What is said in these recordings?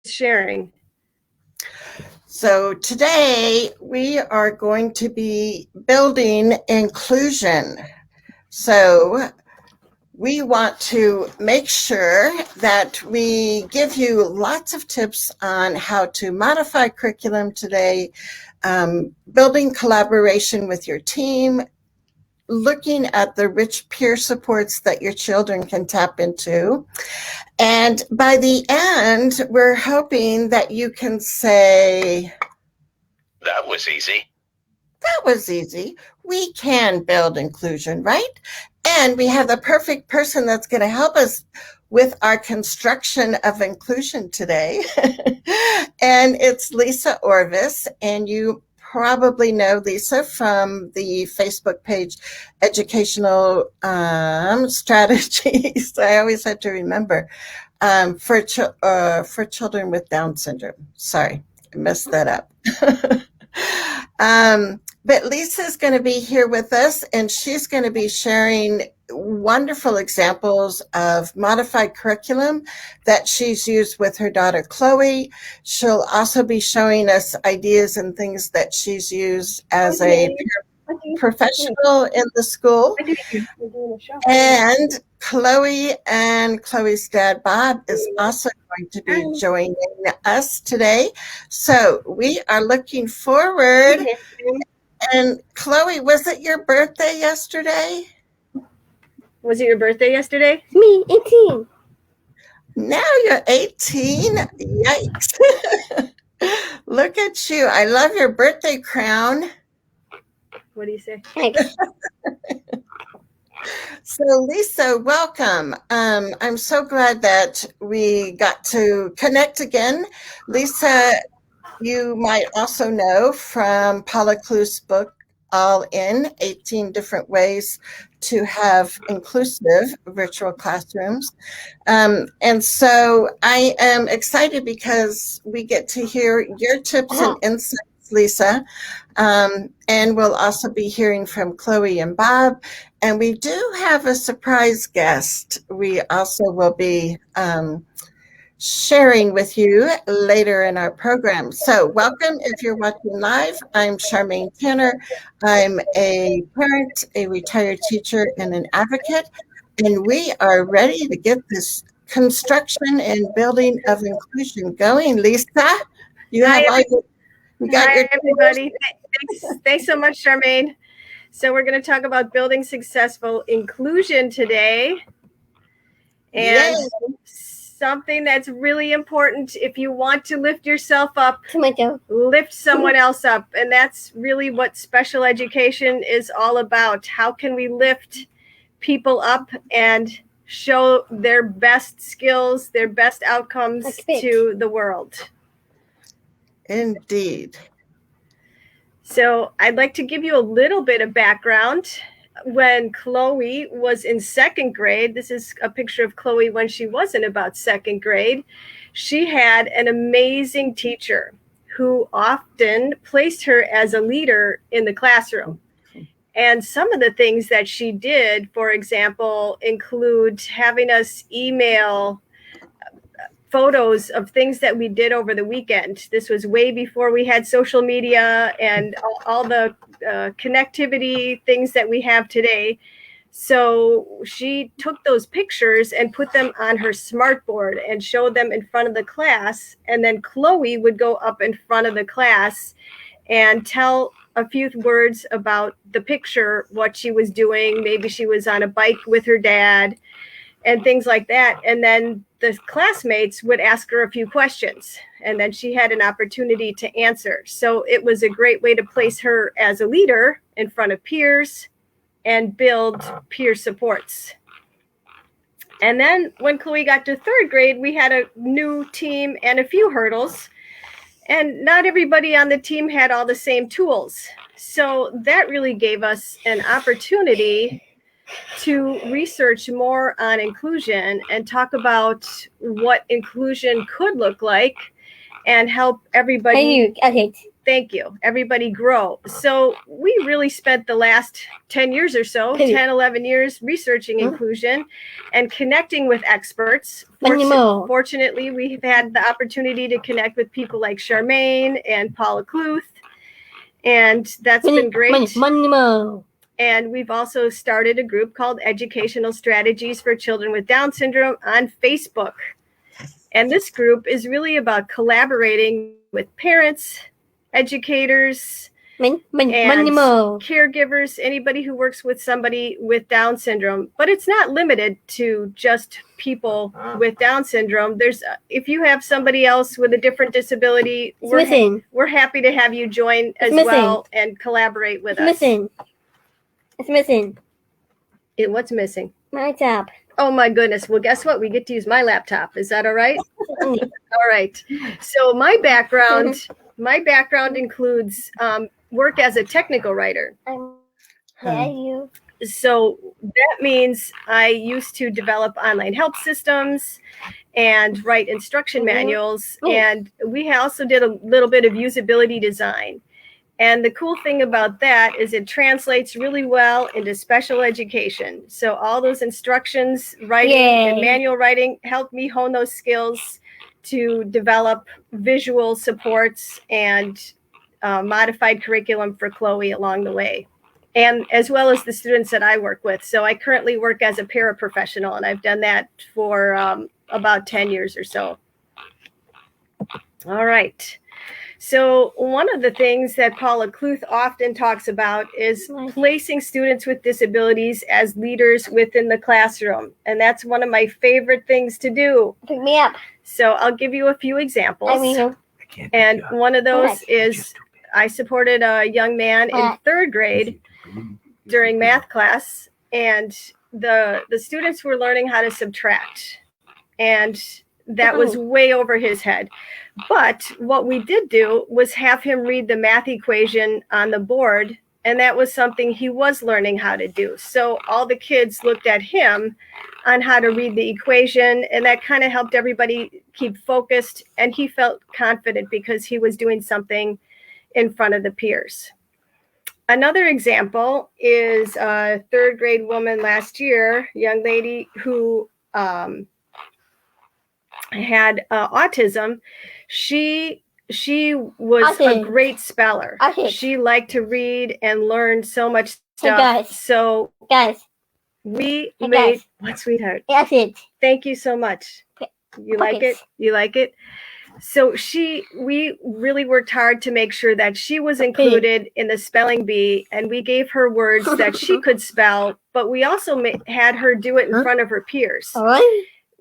sharing. So today we are going to be building inclusion. So we want to make sure that we give you lots of tips on how to modify curriculum today, building collaboration with your team, looking at the rich peer supports that your children can tap into. And by the end, we're hoping that you can say, "That was easy." That was easy. We can build inclusion, right? And we have the perfect person that's going to help us with our construction of inclusion today. And it's Lisa Orvis, and you probably know Lisa from the Facebook page Educational Strategies. I always had to remember for children with Down syndrome. Sorry, I messed that up. But Lisa's going to be here with us, and she's going to be sharing wonderful examples of modified curriculum that she's used with her daughter, Chloe. She'll also be showing us ideas and things that she's used as a professional in the school. And Chloe and Chloe's dad, Bob, is also going to be joining us today. So we are looking forward. And Chloe, was it your birthday yesterday? Was it your birthday yesterday? Me, 18. Now you're 18? Yikes. Look at you. I love your birthday crown. What do you say? Thanks. So Lisa, welcome. I'm so glad that we got to connect again. Lisa, you might also know from Paula Kluth's book, All In, 18 Different Ways to Have Inclusive Virtual Classrooms. And so I am excited because we get to hear your tips and insights, Lisa. And we'll also be hearing from Chloe and Bob. And we do have a surprise guest. We also will be sharing with you later in our program. So welcome if you're watching live. I'm Charmaine Tanner. I'm a parent, a retired teacher, and an advocate. And we are ready to get this construction and building of inclusion going. Lisa, you have all your... Hi, everybody. Thanks so much, Charmaine. So we're going to talk about building successful inclusion today. And something that's really important if you want to lift yourself up, lift someone else up. And that's really what special education is all about. How can we lift people up and show their best skills, their best outcomes to the world? Indeed. So I'd like to give you a little bit of background. When Chloe was in second grade, this is a picture of Chloe when she was in about second grade, she had an amazing teacher who often placed her as a leader in the classroom. And some of the things that she did, for example, include having us email photos of things that we did over the weekend. This was way before we had social media and all the connectivity things that we have today. So she took those pictures and put them on her smartboard and showed them in front of the class. And then Chloe would go up in front of the class and tell a few words about the picture, what she was doing. Maybe she was on a bike with her dad and things like that. And then the classmates would ask her a few questions, and then she had an opportunity to answer. So it was a great way to place her as a leader in front of peers and build peer supports. And then when Chloe got to third grade, we had a new team and a few hurdles, and not everybody on the team had all the same tools. So that really gave us an opportunity to research more on inclusion and talk about what inclusion could look like and help everybody. Thank you. Everybody grow. So we really spent the last 10 years or so, 10, 11 years researching inclusion and connecting with experts. Fortunately, we've had the opportunity to connect with people like Charmaine and Paula Kluth, and that's been great. And we've also started a group called Educational Strategies for Children with Down Syndrome on Facebook. And this group is really about collaborating with parents, educators, and caregivers, anybody who works with somebody with Down syndrome. But it's not limited to just people with Down syndrome. There's, if you have somebody else with a different disability, we're happy to have you join as well and collaborate with us. It's missing. What's missing? My tab. Oh my goodness. Well, guess what? We get to use my laptop. Is that all right? All right. So my background includes work as a technical writer. So that means I used to develop online help systems and write instruction manuals. And we also did a little bit of usability design. And the cool thing about that is it translates really well into special education. So all those instructions, writing and manual writing helped me hone those skills to develop visual supports and modified curriculum for Chloe along the way, and as well as the students that I work with. So I currently work as a paraprofessional, and I've done that for about 10 years or so. All right. So one of the things that Paula Kluth often talks about is placing students with disabilities as leaders within the classroom. And that's one of my favorite things to do. Pick me up. So I'll give you a few examples. And one of those is I supported a young man in third grade during math class, and the students were learning how to subtract. And that was way over his head. But what we did do was have him read the math equation on the board, and that was something he was learning how to do. So all the kids looked at him on how to read the equation, and that kind of helped everybody keep focused, and he felt confident because he was doing something in front of the peers. Another example is a third grade woman last year, young lady who had autism. She was a great speller. She liked to read and learn so much stuff. So we made what, sweetheart? Thank you so much. You like it? You like it? So we really worked hard to make sure that she was included in the spelling bee, and we gave her words that she could spell, but we also had her do it in front of her peers.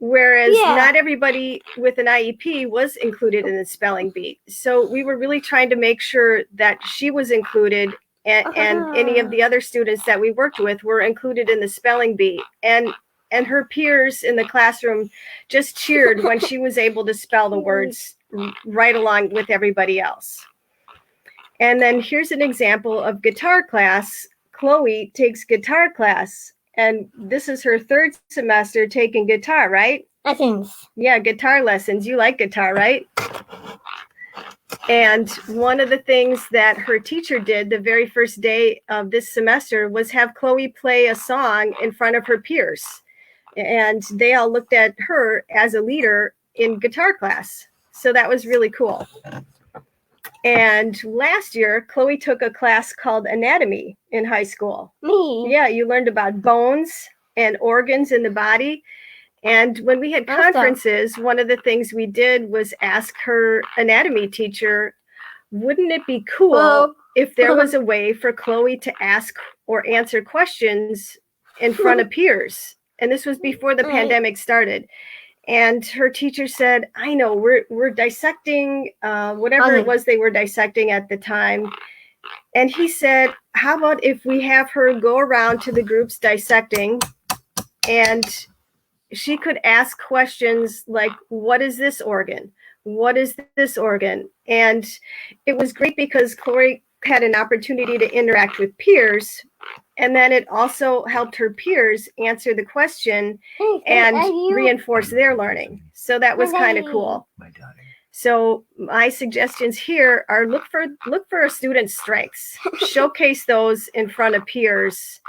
Whereas not everybody with an IEP was included in the spelling bee. So we were really trying to make sure that she was included, and any of the other students that we worked with were included in the spelling bee. And her peers in the classroom just cheered when she was able to spell the words right along with everybody else. And then here's an example of guitar class. Chloe takes guitar class. And this is her third semester taking guitar, right? Lessons. Yeah, guitar lessons. You like guitar, right? And one of the things that her teacher did the very first day of this semester was have Chloe play a song in front of her peers. And they all looked at her as a leader in guitar class. So that was really cool. And last year, Chloe took a class called anatomy in high school. Me? Yeah, you learned about bones and organs in the body. And when we had conferences, one of the things we did was ask her anatomy teacher, wouldn't it be cool if there was a way for Chloe to ask or answer questions in front of peers? And this was before the pandemic started. And her teacher said, I know, we're dissecting whatever it was they were dissecting at the time. And he said, how about if we have her go around to the groups dissecting, and she could ask questions like, what is this organ? What is this organ? And it was great because Chloe had an opportunity to interact with peers. And then it also helped her peers answer the question and reinforce their learning. So that was kind of cool. So my suggestions here are look for a student's strengths, showcase those in front of peers,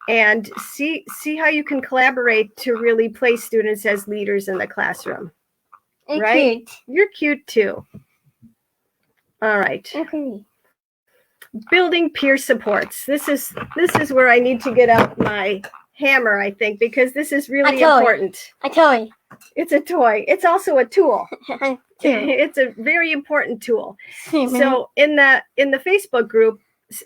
and see how you can collaborate to really place students as leaders in the classroom. Right? Cute. You're cute too. All right. Okay. Building peer supports. This is where I need to get out my hammer, I think, because this is really important. A toy. It's a toy. It's also a tool. Two. It's a very important tool. So in the Facebook group,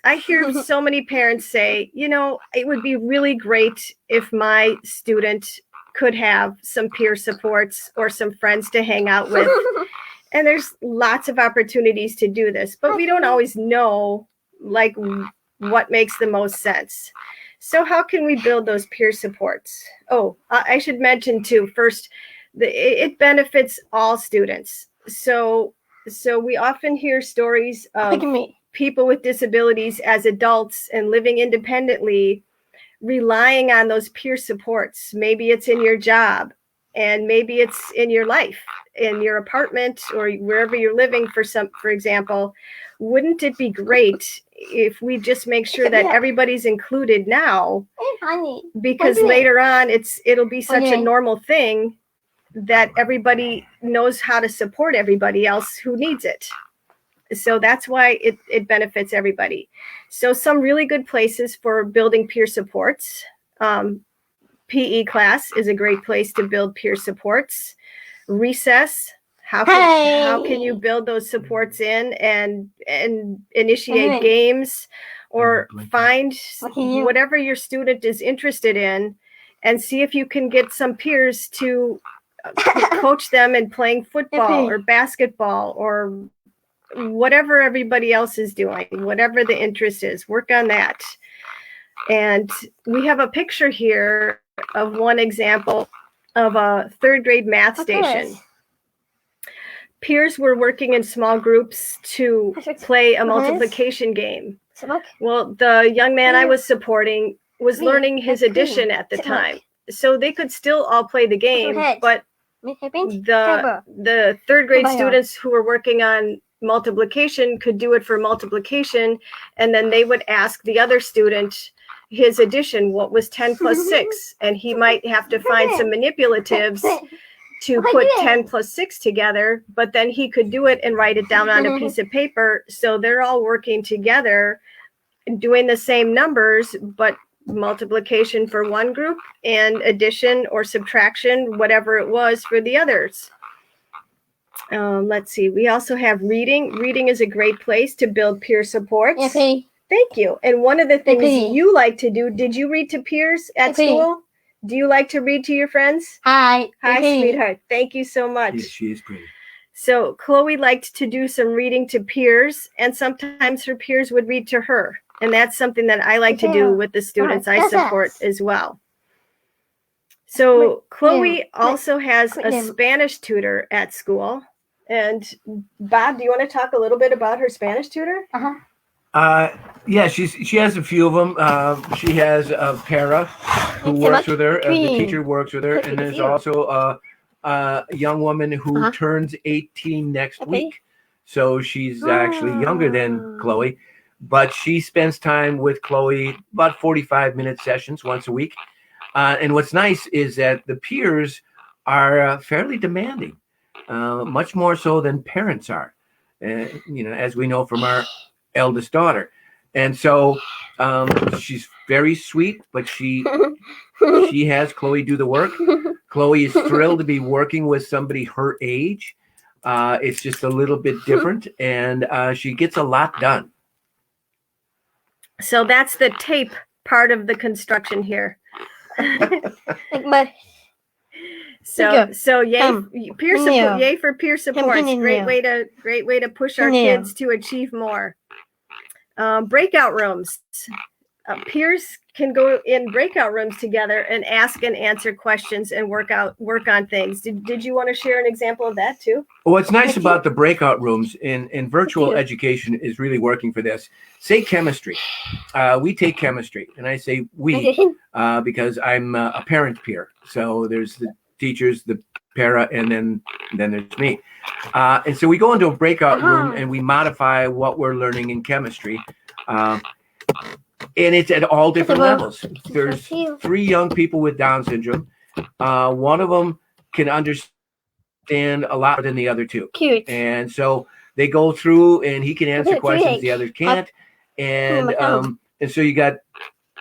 I hear so many parents say, it would be really great if my student could have some peer supports or some friends to hang out with. And there's lots of opportunities to do this, but we don't always know what makes the most sense. So how can we build those peer supports? Oh, I should mention too, first, it benefits all students. So we often hear stories of people with disabilities as adults and living independently, relying on those peer supports. Maybe it's in your job, and maybe it's in your life, in your apartment, or wherever you're living. For example, wouldn't it be great if we just make sure that everybody's included now? Because later on, it'll be such a normal thing that everybody knows how to support everybody else who needs it. So that's why it benefits everybody. So some really good places for building peer supports. PE class is a great place to build peer supports. Recess, how can you build those supports in and initiate games, or find whatever your student is interested in and see if you can get some peers to coach them in playing football or basketball or whatever everybody else is doing, whatever the interest is. Work on that. And we have a picture here of one example of a third grade math station. Peers were working in small groups to play a multiplication game. Well, the young man I was supporting was learning his addition at the time. So they could still all play the game, but the third grade students who were working on multiplication could do it for multiplication, and then they would ask the other student his addition, what was 10 plus 6, and he might have to find some manipulatives to put 10 plus 6 together, but then he could do it and write it down on a piece of paper. So they're all working together and doing the same numbers, but multiplication for one group and addition or subtraction, whatever it was, for the others. Let's see. We also have reading. Reading is a great place to build peer supports. Thank you. And one of the things you like to do, did you read to peers at school? Do you like to read to your friends? Hi. Hi, sweetheart. Thank you so much. Yes, she is pretty. So Chloe liked to do some reading to peers, and sometimes her peers would read to her. And that's something that I like to do with the students I support as well. So Chloe also has a Spanish tutor at school. And Bob, do you want to talk a little bit about her Spanish tutor? Yeah, she has a few of them. She has a para who works with her. The teacher works with her, and there's also a young woman who turns 18 next week. So she's actually younger than Chloe, but she spends time with Chloe, about 45-minute sessions once a week. And what's nice is that the peers are fairly demanding, much more so than parents are, as we know from our eldest daughter. And so she's very sweet, but she has Chloe do the work. Chloe is thrilled to be working with somebody her age. It's just a little bit different, and she gets a lot done. So that's the tape part of the construction here. So yay, peer support, yay for peer support. Great way to push our kids to achieve more. Breakout rooms. Peers can go in breakout rooms together and ask and answer questions and work on things. Did you want to share an example of that too? Well, what's nice about the breakout rooms in virtual education is really working for this. Say chemistry. We take chemistry, and I say we because I'm a parent peer. So there's the teachers, the para, and then there's me. And so we go into a breakout room and we modify what we're learning in chemistry. And it's at all different levels. There's 3 young people with Down syndrome. One of them can understand a lot more than the other 2. Cute. And so they go through and he can answer questions the others can't. And so you got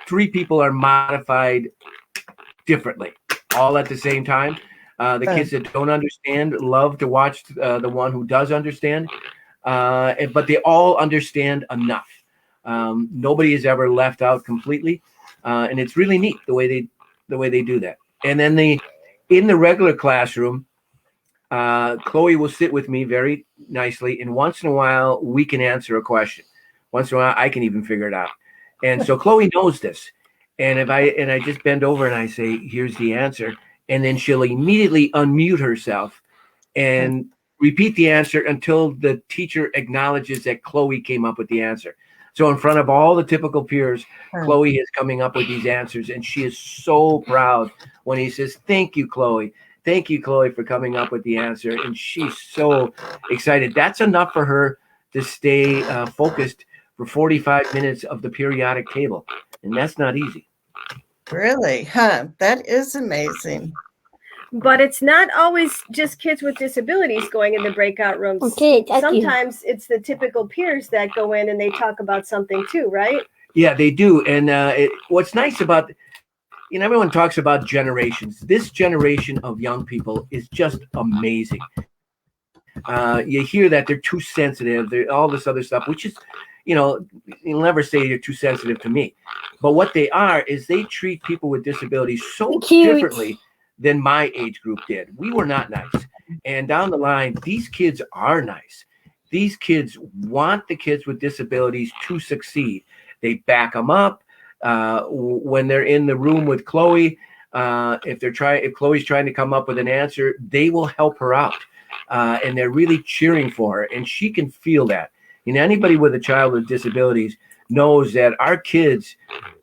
3 people are modified differently, all at the same time. The kids that don't understand love to watch the one who does understand, but they all understand enough. Nobody is ever left out completely, and it's really neat the way they do that. And then in the regular classroom, Chloe will sit with me very nicely, and once in a while we can answer a question. Once in a while I can even figure it out. And so Chloe knows this. And if I just bend over and I say, here's the answer, and then she'll immediately unmute herself and repeat the answer until the teacher acknowledges that Chloe came up with the answer. So in front of all the typical peers, Chloe is coming up with these answers, and she is so proud when he says, thank you, Chloe. Thank you, Chloe, for coming up with the answer. And she's so excited. That's enough for her to stay focused for 45 minutes of the periodic table. And that's not easy. Really? Huh? That is amazing. But it's not always just kids with disabilities going in the breakout rooms. Okay, sometimes it's the typical peers that go in and they talk about something too, right? Yeah, they do. And what's nice about, everyone talks about generations. This generation of young people is just amazing. You hear that they're too sensitive, all this other stuff, which is, you'll never say you're too sensitive to me. But what they are is they treat people with disabilities so differently than my age group did. We were not nice. And down the line, these kids are nice. These kids want the kids with disabilities to succeed. They back them up. When they're in the room with Chloe, if Chloe's trying to come up with an answer, they will help her out. And they're really cheering for her. And she can feel that. Anybody with a child with disabilities knows that our kids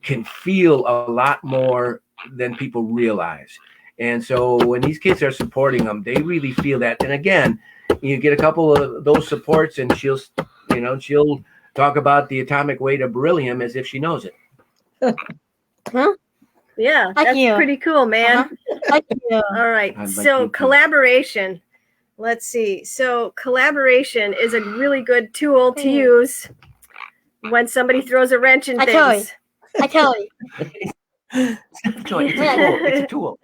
can feel a lot more than people realize. And so when these kids are supporting them, they really feel that. And again, you get a couple of those supports and she'll talk about the atomic weight of beryllium as if she knows it. Huh? Yeah, that's pretty cool, man. Thank you. All right. So collaboration. Let's see. So collaboration is a really good tool to use when somebody throws a wrench in things. I tell you. It's a tool.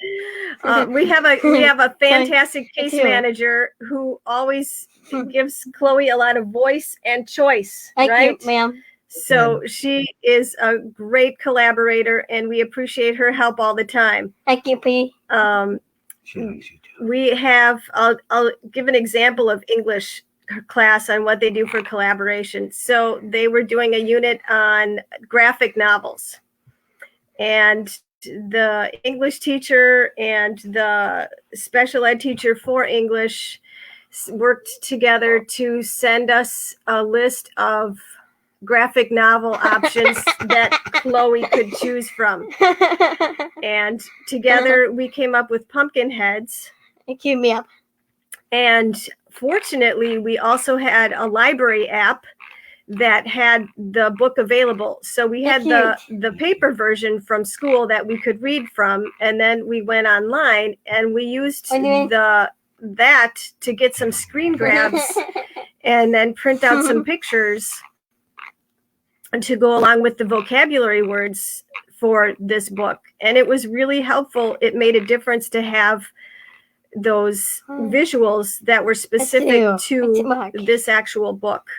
We have a fantastic case manager who always gives Chloe a lot of voice and choice. Thank you, ma'am. So she is a great collaborator, and we appreciate her help all the time. Thank you, P. She likes you too. We have. I'll give an example of English class on what they do for collaboration. So they were doing a unit on graphic novels. And the English teacher and the special ed teacher for English worked together to send us a list of graphic novel options that Chloe could choose from. And together we came up with pumpkin heads. Cue me up. And fortunately, we also had a library app that had the book available. So we had the paper version from school that we could read from, and then we went online and we used that to get some screen grabs and then print out some pictures to go along with the vocabulary words for this book. And it was really helpful. It made a difference to have those visuals that were specific to this actual book.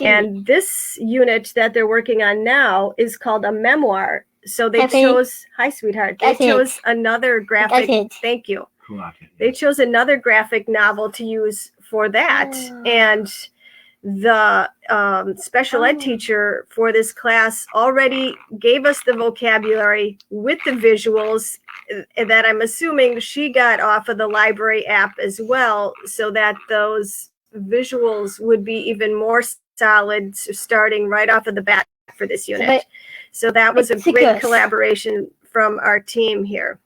And this unit that they're working on now is called a memoir. So they chose, hi, sweetheart. They chose another graphic. Thank you. They chose another graphic novel to use for that. And the special ed teacher for this class already gave us the vocabulary with the visuals that I'm assuming she got off of the library app as well, so that those visuals would be even more solid, starting right off of the bat for this unit. So that was a great collaboration from our team here.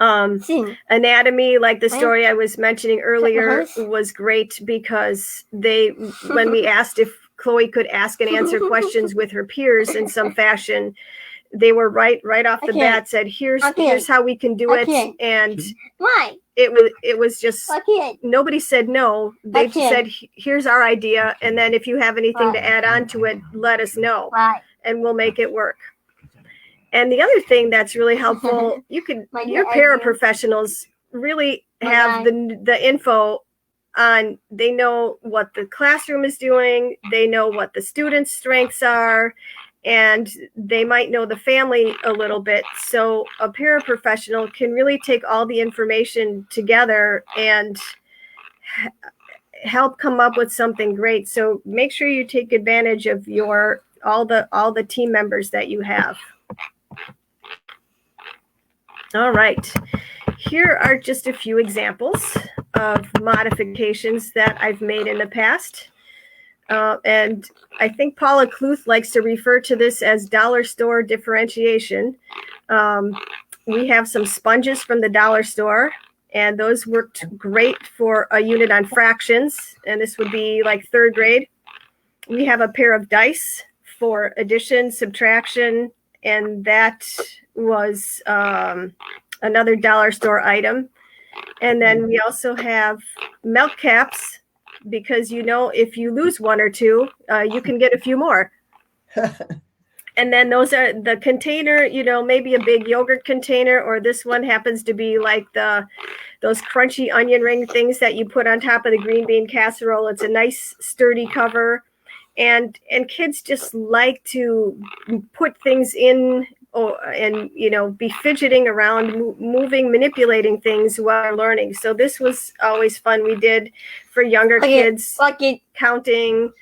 Anatomy, like the story I was mentioning earlier, was great because when we asked if Chloe could ask and answer questions with her peers in some fashion, they were right off the bat said, here's how we can do it. And Why? It was just, nobody said no. They just said, here's our idea. And then if you have anything to add on to it, let us know. Why? And we'll make it work. And the other thing that's really helpful, your paraprofessionals really have the info on, they know what the classroom is doing, they know what the students' strengths are, and they might know the family a little bit. So a paraprofessional can really take all the information together and help come up with something great. So make sure you take advantage of all the team members that you have. All right, here are just a few examples of modifications that I've made in the past. And I think Paula Kluth likes to refer to this as dollar store differentiation. We have some sponges from the dollar store, and those worked great for a unit on fractions, and this would be like 3rd grade. We have a pair of dice for addition, subtraction, and that was another dollar store item. And then we also have milk caps, because if you lose one or two, you can get a few more. And then those are the container, maybe a big yogurt container, or this one happens to be like those crunchy onion ring things that you put on top of the green bean casserole. It's a nice sturdy cover. And kids just like to put things in and be fidgeting around, moving, manipulating things while they're learning. So this was always fun. We did for younger kids counting.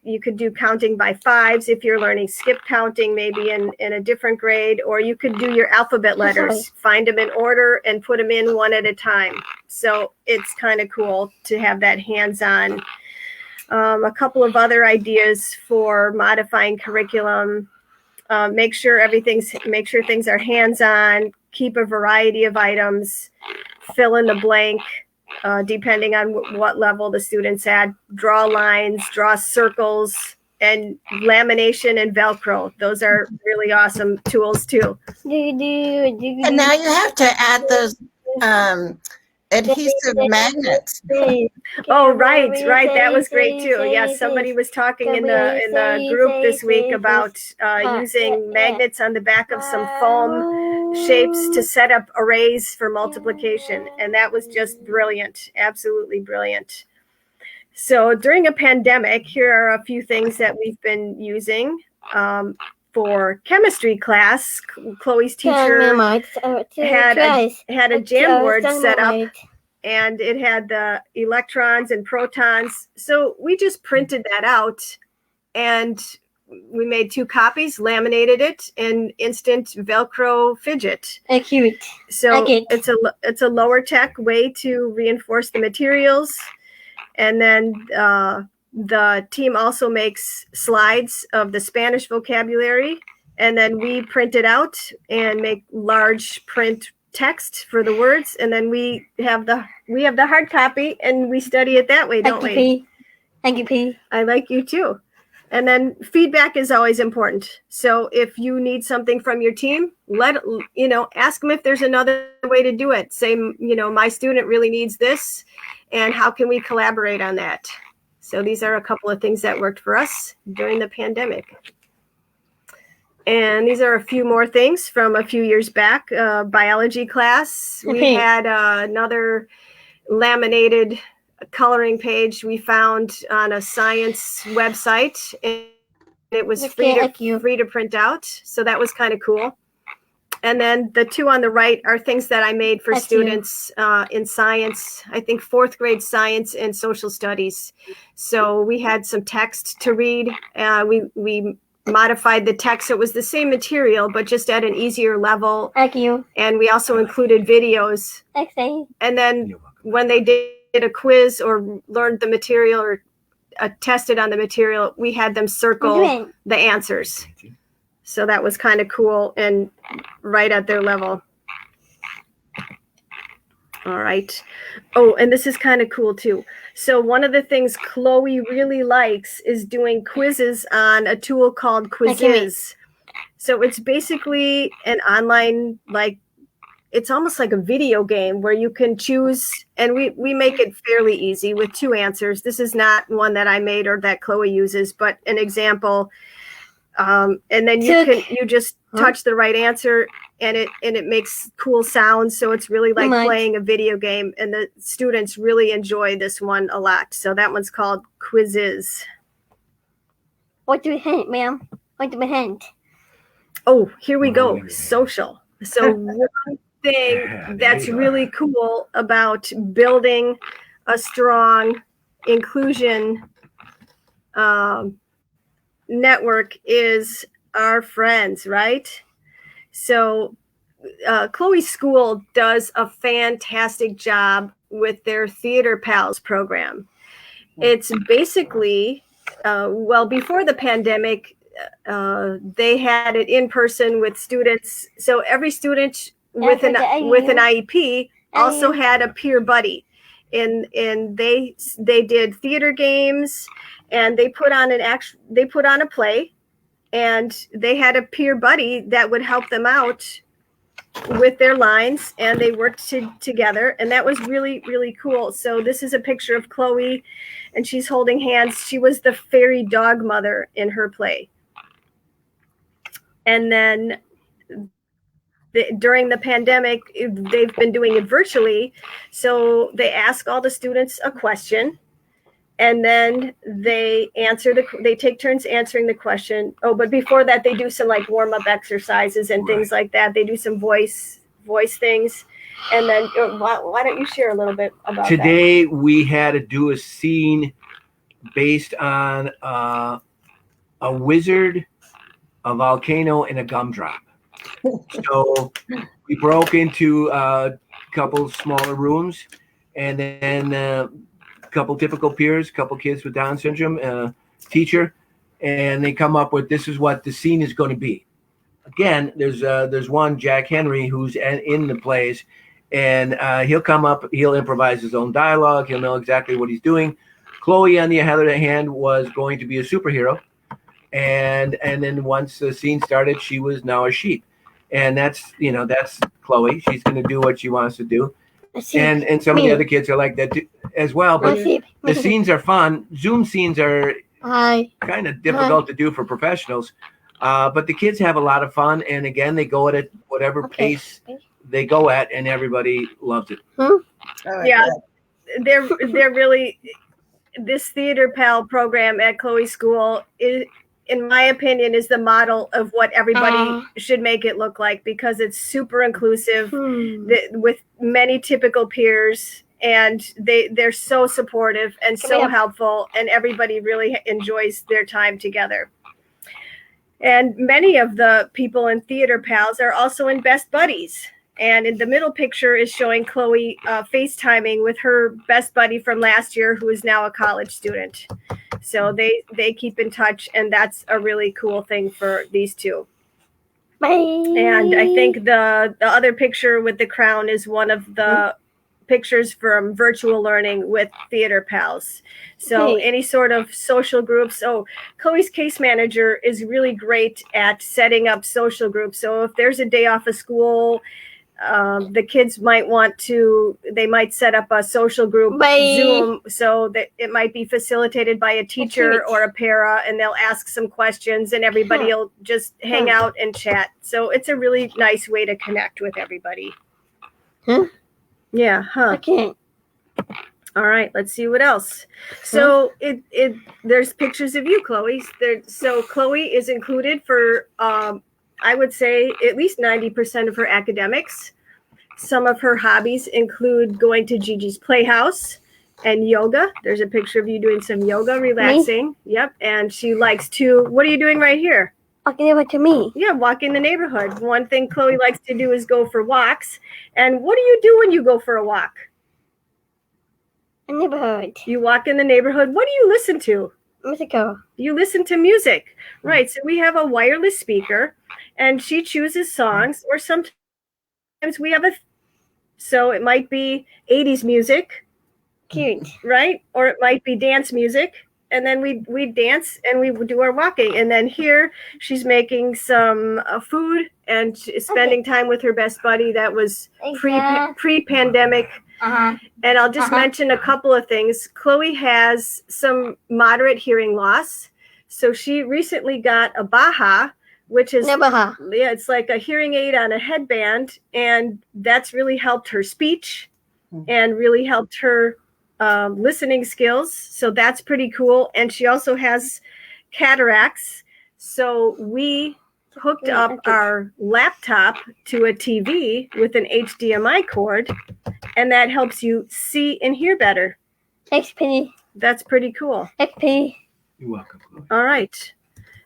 You could do counting by 5s if you're learning skip counting, maybe in a different grade, or you could do your alphabet letters, find them in order and put them in one at a time. So it's kind of cool to have that hands-on. A couple of other ideas for modifying curriculum. Make sure things are hands-on, keep a variety of items, fill in the blank, depending on what level the student's at, draw lines, draw circles, and lamination and Velcro. Those are really awesome tools too. And now you have to add those adhesive magnets. Oh, right. That was great too. Yes, somebody was talking in the group this week about using magnets on the back of some foam shapes to set up arrays for multiplication, and that was just brilliant, absolutely brilliant. So during a pandemic, here are a few things that we've been using. For chemistry class, Chloe's teacher had a Jamboard set up, and it had the electrons and protons. So we just printed that out, and we made 2 copies, laminated it, and instant Velcro fidget. Cute. So it's a lower tech way to reinforce the materials, and then the team also makes slides of the Spanish vocabulary, and then we print it out and make large print text for the words, and then we have the hard copy, and we study it that way, don't we? Thank you, P. I like you too. And then feedback is always important. So if you need something from your team, ask them if there's another way to do it. Say, my student really needs this, and how can we collaborate on that? So these are a couple of things that worked for us during the pandemic. And these are a few more things from a few years back. Biology class, we had another laminated coloring page we found on a science website, and it was free to print out. So that was kind of cool. And then the 2 on the right are things that I made for students in science, I think 4th grade science and social studies. So we had some text to read. We modified the text. So it was the same material, but just at an easier level. Thank you. And we also included videos. Thanks. And then when they did a quiz or learned the material or tested on the material, we had them circle the answers. So that was kind of cool and right at their level. All right. Oh, and this is kind of cool too. So one of the things Chloe really likes is doing quizzes on a tool called Quizzes. So it's basically an online, like, it's almost like a video game where you can choose, and we make it fairly easy with 2 answers. This is not one that I made or that Chloe uses, but an example. And then you just touch the right answer, and it makes cool sounds. So it's really like playing a video game, and the students really enjoy this one a lot. So that one's called Quizzes. What do we hint, ma'am? What do we hint? Oh, here we go. Social. So one thing that's really cool about building a strong inclusion network is our friends, right? So Chloe's school does a fantastic job with their Theater Pals program. It's basically, before the pandemic, they had it in person with students. So every student with an IEP also had a peer buddy, and they did theater games, and they put on a play, and they had a peer buddy that would help them out with their lines, and they worked together, and that was really, really cool. So this is a picture of Chloe, and she's holding hands. She was the fairy dog mother in her play. And then during the pandemic, they've been doing it virtually. So they ask all the students a question, and then they take turns answering the question. Oh, but before that, they do some like warm-up exercises and things like that. They do some voice things. And then why don't you share a little bit about Today, we had to do a scene based on a wizard, a volcano, and a gumdrop. So we broke into a couple smaller rooms, and then a couple typical peers, a couple kids with Down syndrome, teacher, and they come up with, this is what the scene is going to be. Again, there's one, Jack Henry, who's in the plays, and he'll come up, he'll improvise his own dialogue, he'll know exactly what he's doing. Chloe, on the other hand, was going to be a superhero, and then once the scene started, she was now a sheep. And that's Chloe. She's going to do what she wants to do. And some of the other kids are like that as well. But the scenes are fun. Zoom scenes are kind of difficult to do for professionals. But the kids have a lot of fun. And again, they go at whatever pace they go at, and everybody loves it. Yeah, they're really, this Theater Pal program at Chloe's school is, in my opinion, is the model of what everybody should make it look like, because it's super inclusive with many typical peers, and they're so supportive and so helpful, and everybody really enjoys their time together. And many of the people in Theater Pals are also in Best Buddies. And in the middle picture is showing Chloe FaceTiming with her best buddy from last year, who is now a college student. So they keep in touch, and that's a really cool thing for these two. Bye. And I think the other picture with the crown is one of the pictures from virtual learning with Theater Pals. So any sort of social groups. Oh, Chloe's case manager is really great at setting up social groups. So if there's a day off of school, the kids might might set up a social group Zoom, so that it might be facilitated by a teacher or a para, and they'll ask some questions, and everybody will just hang out and chat. So it's a really nice way to connect with everybody. Yeah, I can't. All right, let's see what else. So there's pictures of you, Chloe. So Chloe is included for I would say at least 90% of her academics. Some of her hobbies include going to Gigi's Playhouse and yoga. There's a picture of you doing some yoga, relaxing. Me? Yep. And she likes to, what are you doing right here? Walking over to me. Yeah, walking the neighborhood. One thing Chloe likes to do is go for walks. And what do you do when you go for a walk? A neighborhood. You walk in the neighborhood. What do you listen to? Musical. You listen to music. Right. So we have a wireless speaker, and she chooses songs, or sometimes we have a So it might be 80s music, Cute. right? Or it might be dance music. And then we dance and we do our walking. And then here she's making some food and spending time with her best buddy. That was pre-pandemic. Uh-huh. And I'll just mention a couple of things. Chloe has some moderate hearing loss. So she recently got a Baha, which is, Baha. yeah, it's like a hearing aid on a headband. And that's really helped her speech and really helped her listening skills. So that's pretty cool. And she also has cataracts. So we hooked up our laptop to a TV with an HDMI cord, and that helps you see and hear better. Thanks, Penny. That's pretty cool. Thanks, Penny. You're welcome, Chloe. All right.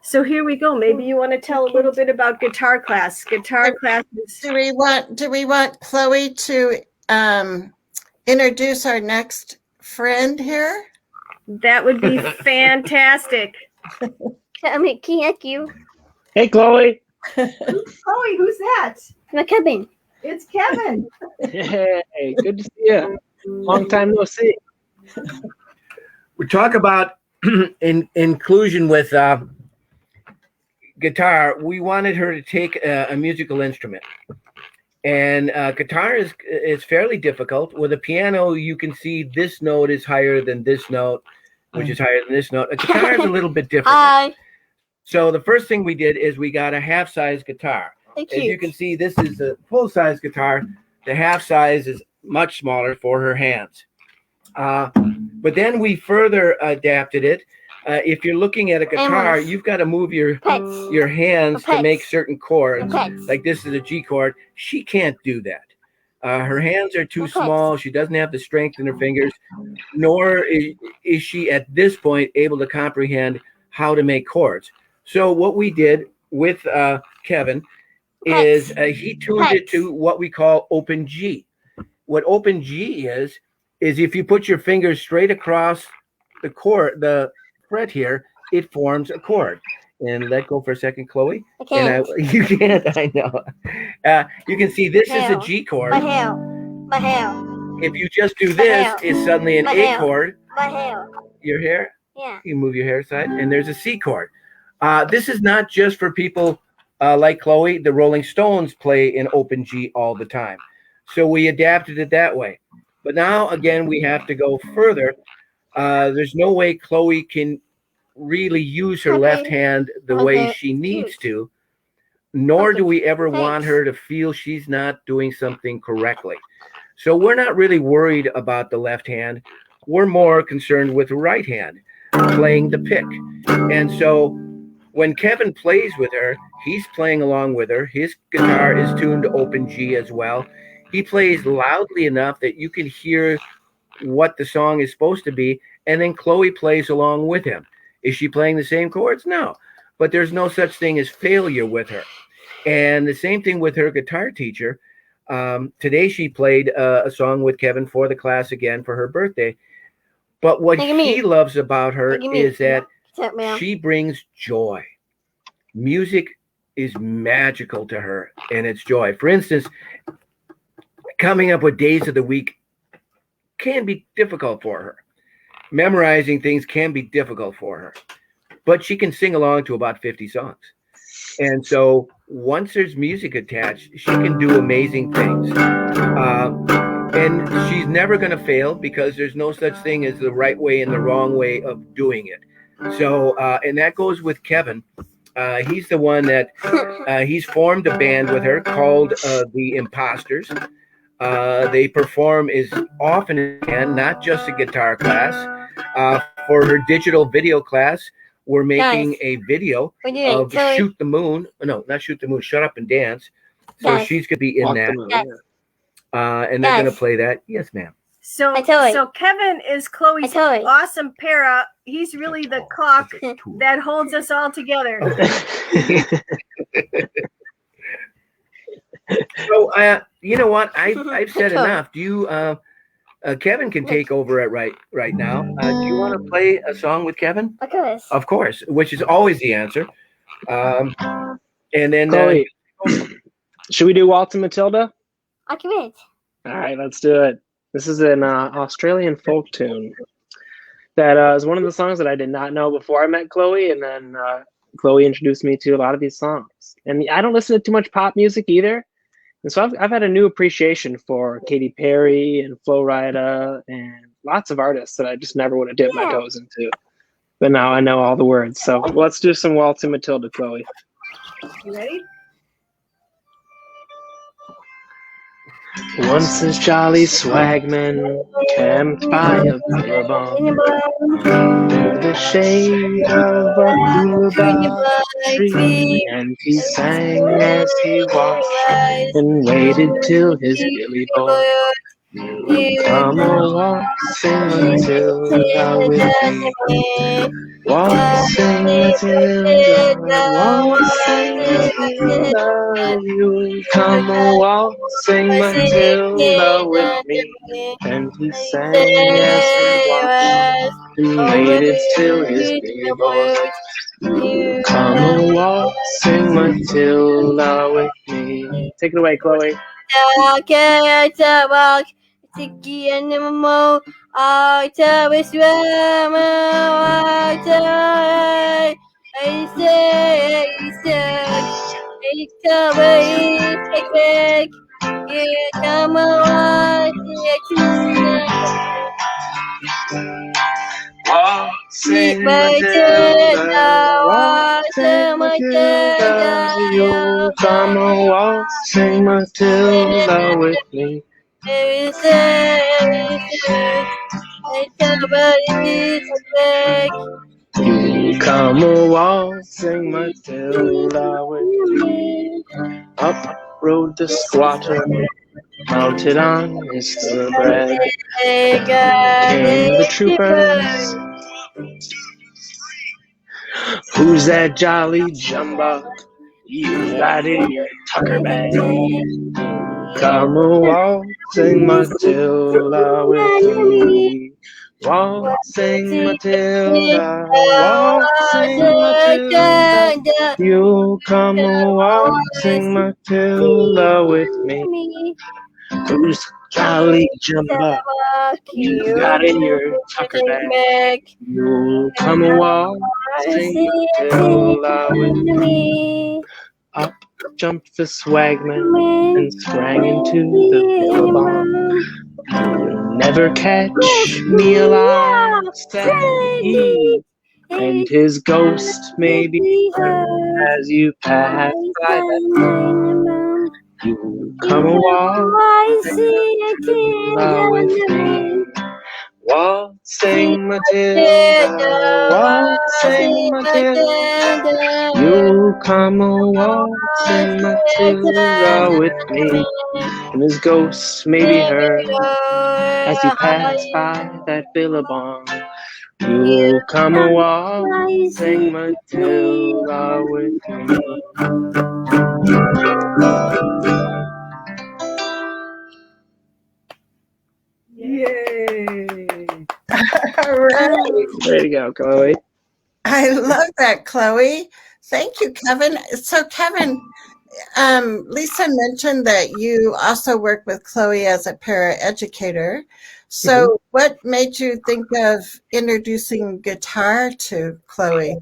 So here we go. Maybe you want to tell a little bit about guitar class. Guitar class is... Do we want Chloe to introduce our next friend here? That would be fantastic. Thank you. Hey, Chloe. Chloe, who's that? My Kevin. It's Kevin. Hey, good to see you. Long time no see. We talk about inclusion with guitar. We wanted her to take a musical instrument. And guitar is fairly difficult. With a piano, you can see this note is higher than this note, which is higher than this note. A guitar is a little bit different. Hi. So the first thing we did is we got a half-size guitar. Thank As you. you can see, this is a full-size guitar. The half-size is much smaller for her hands. But then we further adapted it. If you're looking at a guitar, you've got to move your hands to make certain chords. Like this is a G chord. She can't do that. Her hands are too small. She doesn't have the strength in her fingers, nor is she at this point able to comprehend how to make chords. So what we did with Kevin is he tuned it to what we call open G. What open G is if you put your fingers straight across the chord, the fret here, it forms a chord. And let go for a second, Chloe. I can't. You can't, I know. You can see this is a G chord. My hair. If you just do this, it's suddenly an A chord. My hair. Your hair? Yeah. You move your hair aside, and there's a C chord. This is not just for people like Chloe. The Rolling Stones play in open G all the time. So we adapted it that way. But now, again, we have to go further. There's no way Chloe can really use her left hand the way she needs to, nor do we ever want her to feel she's not doing something correctly. So we're not really worried about the left hand. We're more concerned with the right hand, playing the pick. And so when Kevin plays with her, he's playing along with her. His guitar is tuned to open G as well. He plays loudly enough that you can hear what the song is supposed to be, and then Chloe plays along with him. Is she playing the same chords? No, but there's no such thing as failure with her. And the same thing with her guitar teacher. Today she played a song with Kevin for the class again for her birthday. But what he loves about her is that she brings joy. Music is magical to her, and it's joy. For instance, coming up with days of the week can be difficult for her. Memorizing things can be difficult for her, but she can sing along to about 50 songs. And so once there's music attached, she can do amazing things. And she's never going to fail because there's no such thing as the right way and the wrong way of doing it. So, and that goes with Kevin. He's the one that he's formed a band with her called the Imposters. They perform as often as they can, not just a guitar class. For her digital video class, we're making a video of Shoot the Moon. No, not Shoot the Moon, Shut Up and Dance. So she's going to be in that. And they're going to play that. Yes, ma'am. So Kevin is Chloe's awesome para. He's really the caulk that holds us all together. So, you know what? I've said enough. Do you, Kevin can take over it right now. Do you want to play a song with Kevin? Of course. Of course, which is always the answer. And then, Chloe, should we do Waltz and Matilda? I can wait. All right, let's do it. This is an Australian folk tune that is one of the songs that I did not know before I met Chloe, and then Chloe introduced me to a lot of these songs. And I don't listen to too much pop music either, and so I've had a new appreciation for Katy Perry and Flo Rida and lots of artists that I just never would have dipped my toes into. But now I know all the words. So let's do some Waltzing Matilda, Chloe. You ready? Once this jolly swagman camped by a billabong under the shade of a coolabah tree, and he sang as he watched and waited till his Billy boy come a-waltzing Matilda with me. Waltzing Matilda, waltzing Matilda, you come a-waltzing Matilda with me. And he sang as he watched and waited till his Billy boy come a-waltzing Matilda with me. Take it away, Chloe. Sticky animal, I tell us I say, it's away, take, you come on, Waltzing Matilda, waltzing Matilda, you come a-waltzing Matilda with me. You come a-waltzing Matilda with me. Up rode the squatter, mounted on his thoroughbred. Came the troopers. Who's that jolly jumbuck you've got in your tucker bag? Come a-waltzing Matilda with me. Waltzing Matilda, waltzing Matilda, you come a-waltzing Matilda with me. Who's jolly jumbuck you got in your tucker bag? You come a-waltzing Matilda with me. Up jumped the swagman and sprang into the billabong. You'll never catch me alive, said he, and his ghost may be heard as you pass by that. You come a-waltzing Matilda with me. Waltzing Matilda, waltzing Matilda, you come a-waltzing Matilda with me. And his ghost may be heard as you pass by that billabong. You come a-waltzing Matilda with me. Yay! All right. Way to go, Chloe. I love that, Chloe. Thank you, Kevin. So, Kevin, Lisa mentioned that you also work with Chloe as a paraeducator. So, what made you think of introducing guitar to Chloe?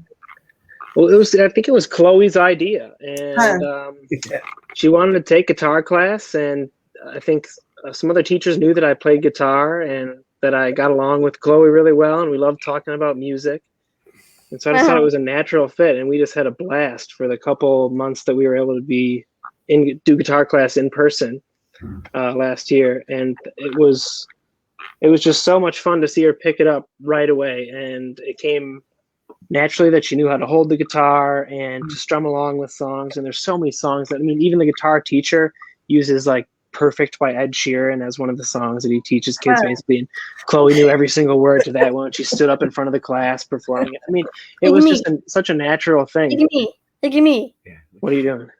Well, I think it was Chloe's idea, and she wanted to take guitar class, and I think some other teachers knew that I played guitar and that I got along with Chloe really well, and we loved talking about music. And so I just thought it was a natural fit, and we just had a blast for the couple months that we were able to do guitar class in person last year, and it was just so much fun to see her pick it up right away, and it came naturally that she knew how to hold the guitar and to strum along with songs. And there's so many songs that, I mean, even the guitar teacher uses like Perfect by Ed Sheeran as one of the songs that he teaches kids basically. And Chloe knew every single word to that one. She stood up in front of the class performing it. I mean, it was just such a natural thing. Look at me. What are you doing?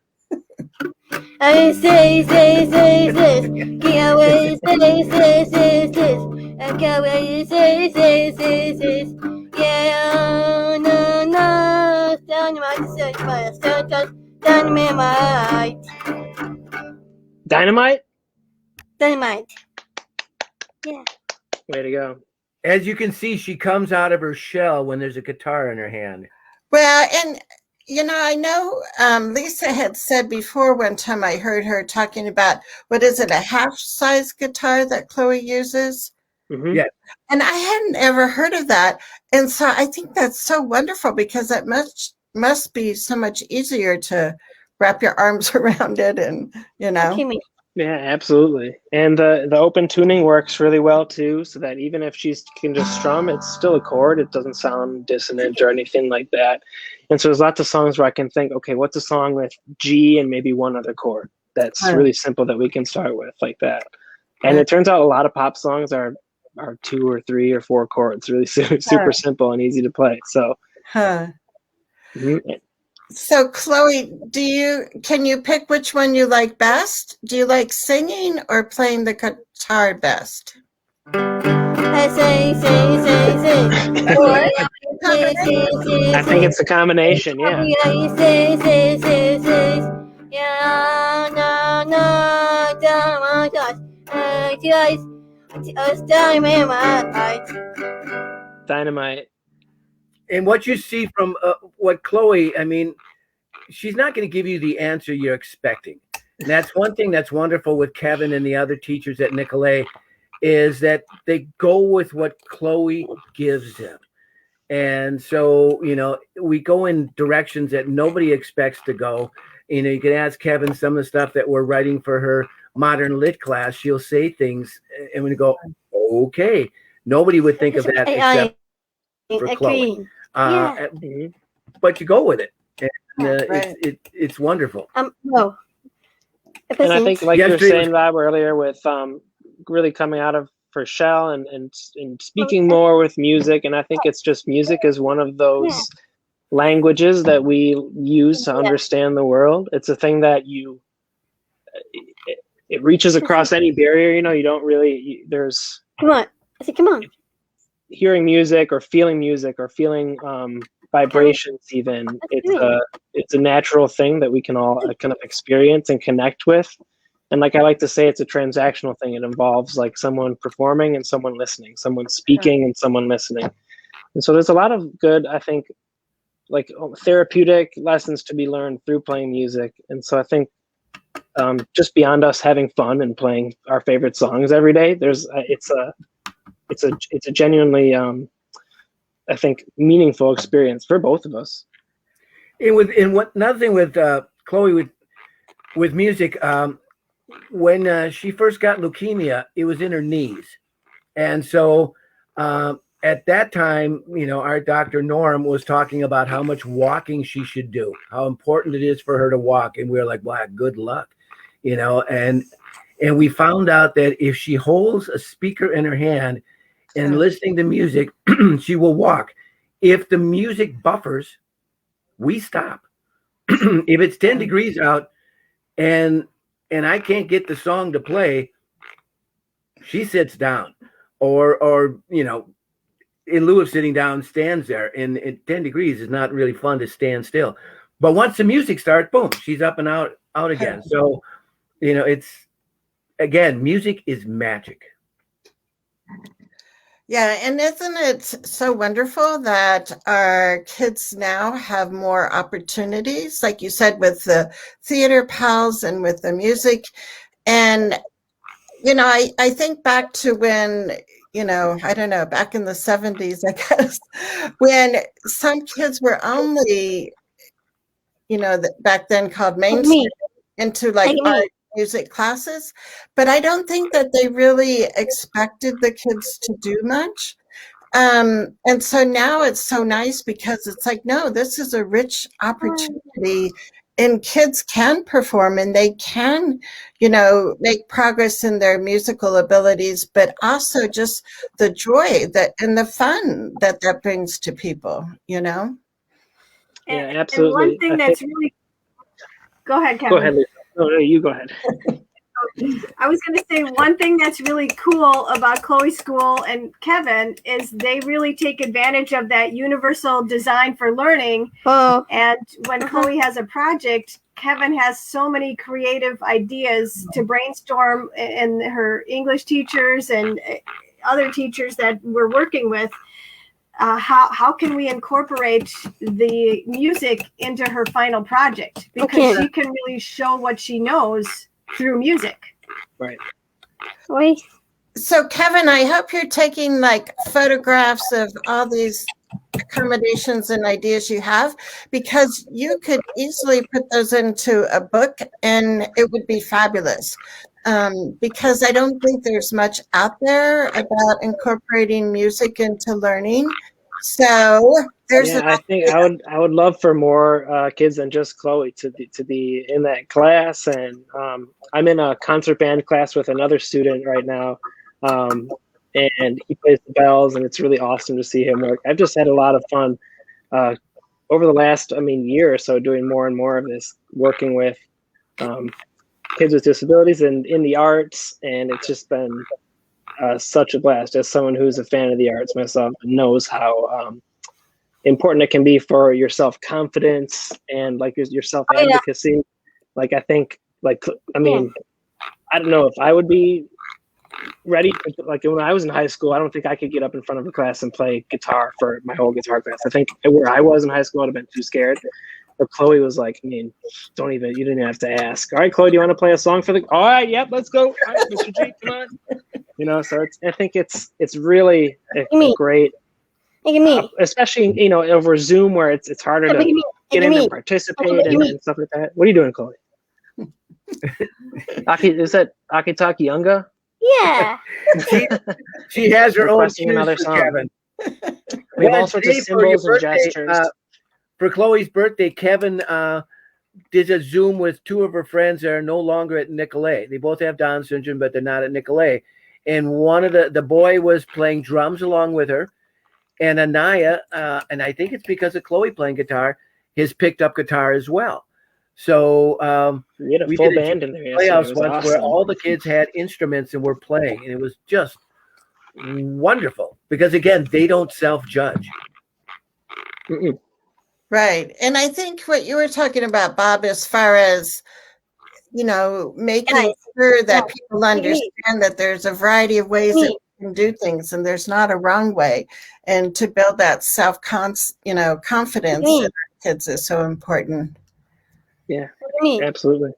I say, get away, say, I can't wait, say, yeah, no, dynamite. Dynamite? Dynamite. Yeah. Way to go. As you can see, she comes out of her shell when there's a guitar in her hand. Well, and I know Lisa had said before one time I heard her talking about, what is it, a half-size guitar that Chloe uses? Mm-hmm. Yeah. And I hadn't ever heard of that. And so I think that's so wonderful because it must be so much easier to wrap your arms around it and, Yeah, absolutely. And the open tuning works really well too, so that even if she can just strum, it's still a chord. It doesn't sound dissonant or anything like that. And so there's lots of songs where I can think, okay, what's a song with G and maybe one other chord that's really simple that we can start with like that. And it turns out a lot of pop songs are 2 or 3 or 4 chords, really super simple and easy to play. So So Chloe, can you pick which one you like best? Do you like singing or playing the guitar best? I think it's a combination, yeah. Dynamite. And what you see from what Chloe, I mean, she's not going to give you the answer you're expecting. And that's one thing that's wonderful with Kevin and the other teachers at Nicolet is that they go with what Chloe gives them. And so, we go in directions that nobody expects to go. You can ask Kevin some of the stuff that we're writing for her modern lit class. She'll say things and we go, okay. Nobody would think of that except for Chloe. But you go with it. And, it's wonderful. No. And I think, like you were saying, Rob, earlier, with really coming out of her shell and speaking more with music, and I think it's just music is one of those languages that we use to understand the world. It's a thing that it reaches across any barrier. You don't really there's. Come on. I said, come on. Hearing music or feeling vibrations, even it's a natural thing that we can all kind of experience and connect with. And like I like to say, it's a transactional thing. It involves like someone performing and someone listening, someone speaking and someone listening. And so there's a lot of good, I think, like therapeutic lessons to be learned through playing music. And so I think just beyond us having fun and playing our favorite songs every day, it's a genuinely I think meaningful experience for both of us. Another thing with Chloe with music, when she first got leukemia, it was in her knees, and so at that time, our Dr. Norm was talking about how much walking she should do, how important it is for her to walk, and we were like, "Wow, good luck," and we found out that if she holds a speaker in her hand and listening to music, she will walk. If the music buffers, we stop. If it's 10 degrees out and I can't get the song to play, she sits down or in lieu of sitting down, stands there. And at 10 degrees is not really fun to stand still. But once the music starts, boom, she's up and out again. So, it's, again, music is magic. Yeah, and isn't it so wonderful that our kids now have more opportunities, like you said, with the theater pals and with the music. And, I think back to when, I don't know, back in the 70s, I guess, when some kids were only, back then called mainstream into like art music classes, but I don't think that they really expected the kids to do much. And so now it's so nice because it's like, no, this is a rich opportunity and kids can perform and they can, make progress in their musical abilities, but also just the joy and the fun that brings to people, Yeah, absolutely. And one thing that's really, go ahead, Kevin. Go ahead, Lisa. No, you go ahead. I was going to say one thing that's really cool about Chloe's school and Kevin is they really take advantage of that universal design for learning. And when Chloe has a project, Kevin has so many creative ideas to brainstorm, and her English teachers and other teachers that we're working with. How can we incorporate the music into her final project? Because she can really show what she knows through music. Right. Wait. So, Kevin, I hope you're taking like photographs of all these accommodations and ideas you have, because you could easily put those into a book and it would be fabulous. Because I don't think there's much out there about incorporating music into learning. So there's I think I would love for more kids than just Chloe to be in that class. And I'm in a concert band class with another student right now, and he plays the bells, and it's really awesome to see him work. I've just had a lot of fun over the last year or so, doing more and more of this, working with kids with disabilities and in the arts, and it's just been such a blast. As someone who's a fan of the arts myself, knows how important it can be for your self-confidence and like your self-advocacy. Like I think, I don't know if I would be ready. Like when I was in high school, I don't think I could get up in front of a class and play guitar for my whole guitar class. I think where I was in high school, I'd have been too scared. But Chloe was like, you didn't even have to ask. All right, Chloe, do you want to play a song for the? All right, yep, let's go. All right, Mr. G, come on. So I think it's really a great, especially over Zoom where it's harder to get in and participate and stuff like that. What are you doing, Chloe? Is that Akitaki Younga? Yeah. she has her own another song. Kevin. We have all sorts of symbols and gestures. For Chloe's birthday, Kevin did a Zoom with two of her friends that are no longer at Nicolet. They both have Down syndrome, but they're not at Nicolet. And one of the boy was playing drums along with her, and Anaya, and I think it's because of Chloe playing guitar, has picked up guitar as well. So we had a full band in there. Playhouse once where all the kids had instruments and were playing, and it was just wonderful because again, they don't self-judge. Mm-mm. Right. And I think what you were talking about, Bob, as far as making sure that people understand that there's a variety of ways that we can do things and there's not a wrong way, and to build that confidence in our kids is so important. Yeah, absolutely.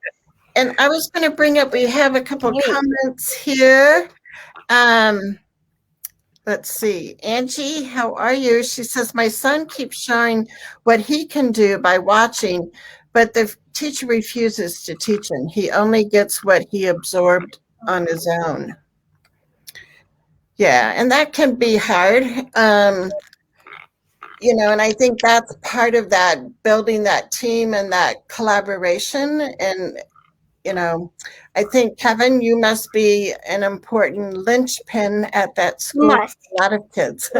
And I was going to bring up, we have a couple comments here. Let's see. Angie, how are you? She says, my son keeps showing what he can do by watching, but the teacher refuses to teach him. He only gets what he absorbed on his own. Yeah, and that can be hard. And I think that's part of that, building that team and that collaboration. And, I think, Kevin, you must be an important linchpin at that school for a lot of kids.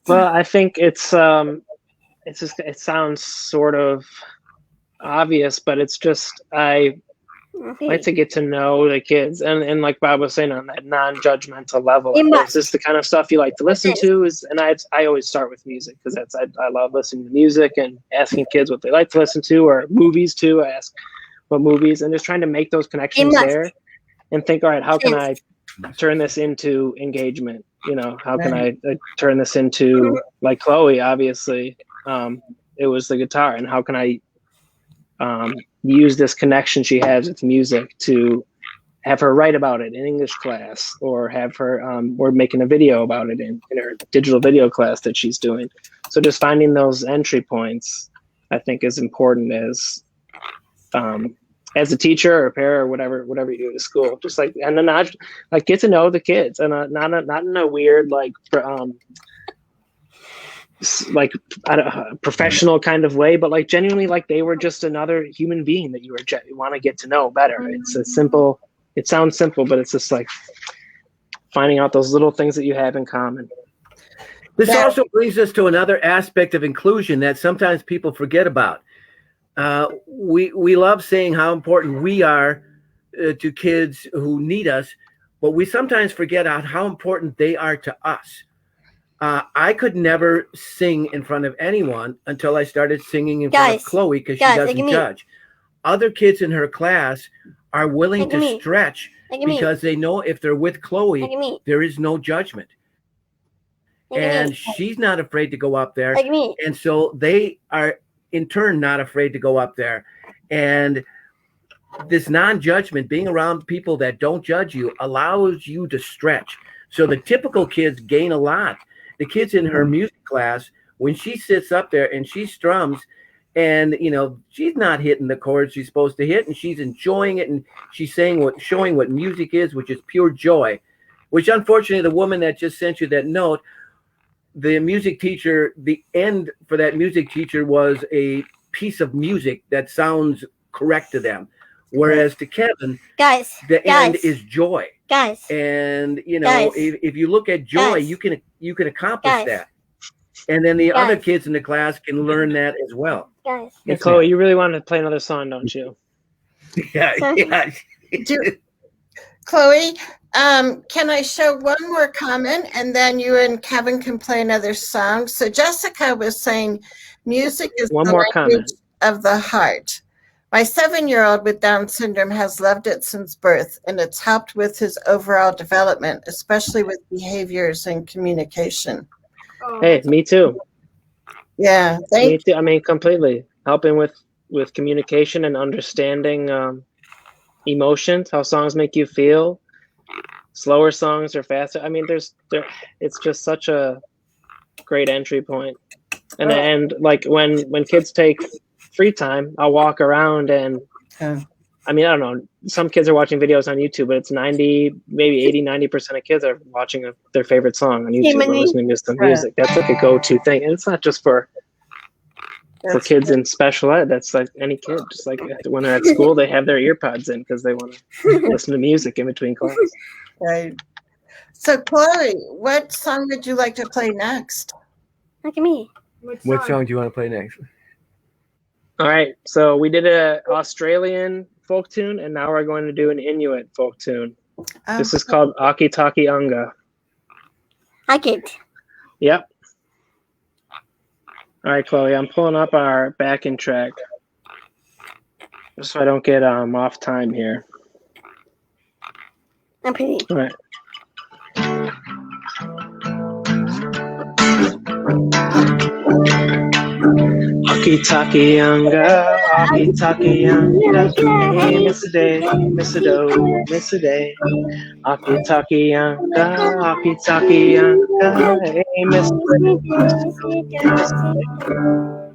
Well, I think it sounds sort of obvious, but it's just, I like to get to know the kids, and like Bob was saying, on that non-judgmental level. Is this the kind of stuff you like to listen to? I always start with music because I love listening to music and asking kids what they like to listen to, or movies too. I ask what movies, and just trying to make those connections there, and think, all right, how can I turn this into engagement? How can I turn this into, like Chloe, obviously, it was the guitar, and how can I use this connection she has with music to have her write about it in English class, or have her, or making a video about it in her digital video class that she's doing. So just finding those entry points, I think, is important as a teacher or a parent or whatever you do at school. Just and then not get to know the kids, and not in a weird professional kind of way, but genuinely they were just another human being that you want to get to know better. It sounds simple, but it's just finding out those little things that you have in common. This also brings us to another aspect of inclusion that sometimes people forget about. We love saying how important we are to kids who need us, but we sometimes forget out how important they are to us. I could never sing in front of anyone until I started singing in front of Chloe, because she doesn't judge. other kids in her class are willing to stretch because they know if they're with Chloe, there is no judgment. And she's not afraid to go up there. And so they are, in turn, not afraid to go up there. And this non-judgment, being around people that don't judge you, allows you to stretch. So the typical kids gain a lot. The kids in her music class, when she sits up there and she strums, and she's not hitting the chords she's supposed to hit, and she's enjoying it, and she's showing what music is, which is pure joy. Which unfortunately, the woman that just sent you that note, the music teacher, the end for that music teacher was a piece of music that sounds correct to them. Whereas to Kevin, the end is joy. And if you look at joy, you can accomplish that. And then the other kids in the class can learn that as well. Hey, Chloe, you really wanted to play another song, don't you? Yeah. Chloe, can I show one more comment, and then you and Kevin can play another song? So Jessica was saying music is one the more language comment of the heart. My 7-year-old with Down syndrome has loved it since birth, and it's helped with his overall development, especially with behaviors and communication. Hey, me too. Yeah, me too. I mean, completely helping with communication and understanding emotions, how songs make you feel, slower songs or faster. I mean, it's just such a great entry point. And like when kids take free time, I'll walk around and I mean, I don't know, some kids are watching videos on YouTube, but it's 90% of kids are watching their favorite song on YouTube or listening to some music. That's like a go-to thing. And it's not just for kids in special ed. That's like any kid. Just like when they're at school, they have their ear pods in because they want to listen to music in between class. Right. So Chloe, what song would you like to play next? Look at me. What song do you want to play next? All right, so we did an Australian folk tune, and now we're going to do an Inuit folk tune. This is called Aki Taki Anga. I get. Yep. All right, Chloe, I'm pulling up our backing track just so I don't get off time here. I'm pretty. All right. Aki taki anga, aki taki anga, hey miss a day, miss a do, miss a day. Aki taki anga, aki taki anga, hey miss a day.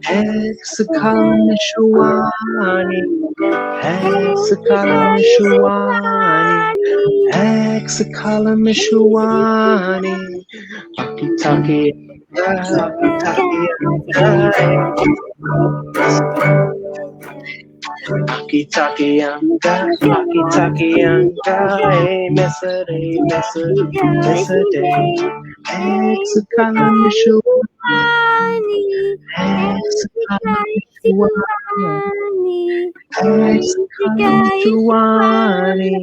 Hexakala Mishawani, Hexakala Mishawani, Hexakala Mishawani, Aki taki. Aki taki anga, aki taki anga, hey miss a day, miss a day. Hexakala Mishawani, Hexakala Mishawani, Hexakala Mishawani.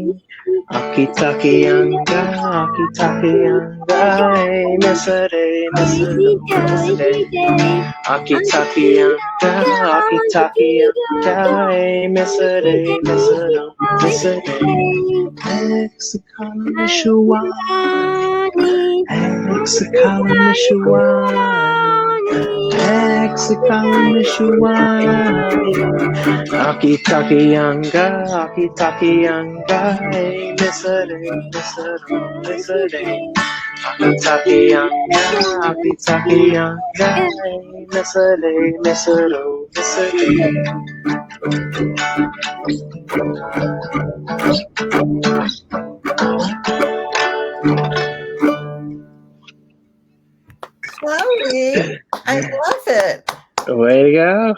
Aki taki anga, aki taki anga, hey miss a day, miss a day. Aki taki anga, aki taki anga, hey miss a day, miss a day. Hexakala Mishawani, Hexakala Mishawani, Hexakala Mishawani. Aki taki anga, aki taki anga, hey miss a day, miss a day. Aki taki anga, aki taki anga, hey miss a day, miss a day. Chloe, I love it. Way to go.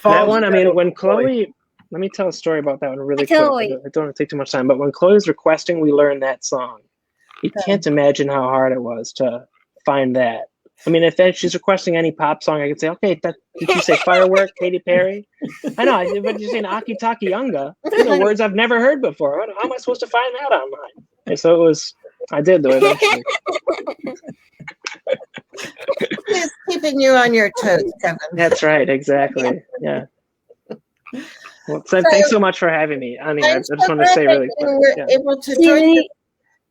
That one, I mean, when Chloe, let me tell a story about that one really quick. I don't want to take too much time, but when Chloe's requesting we learn that song, you can't imagine how hard it was to find that. I mean, if she's requesting any pop song, I could say, okay, did you say Firework, Katy Perry? I know, but you're saying Aki Taki Anga. These are words I've never heard before. How am I supposed to find that online? And so I did though eventually. It's keeping you on your toes, Kevin. That's right, exactly. Yeah. Well, thanks so much for having me. I mean, I just want to say really quick. We're Yeah. able to join you.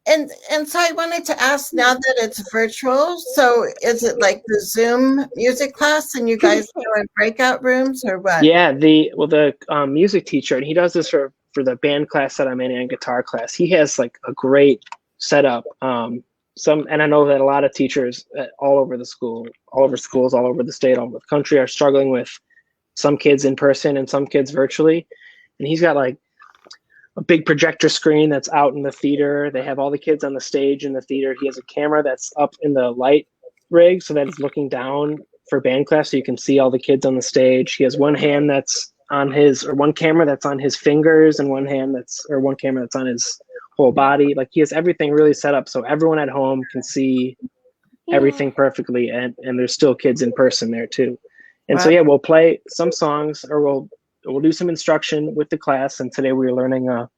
And so I wanted to ask, now that it's virtual, so is it like the Zoom music class and you guys go in breakout rooms or what? Yeah, the music teacher, and he does this for the band class that I'm in and guitar class. He has like a great setup. And I know that a lot of teachers all over schools, all over the state, all over the country are struggling with some kids in person and some kids virtually. And he's got like a big projector screen that's out in the theater. They have all the kids on the stage in the theater. He has a camera that's up in the light rig so that it's looking down for band class so you can see all the kids on the stage. He has one camera that's on his fingers and one camera that's on his whole body. Like he has everything really set up so everyone at home can see everything perfectly, and there's still kids in person there too. And so we'll play some songs, or we'll do some instruction with the class. And today we were learning a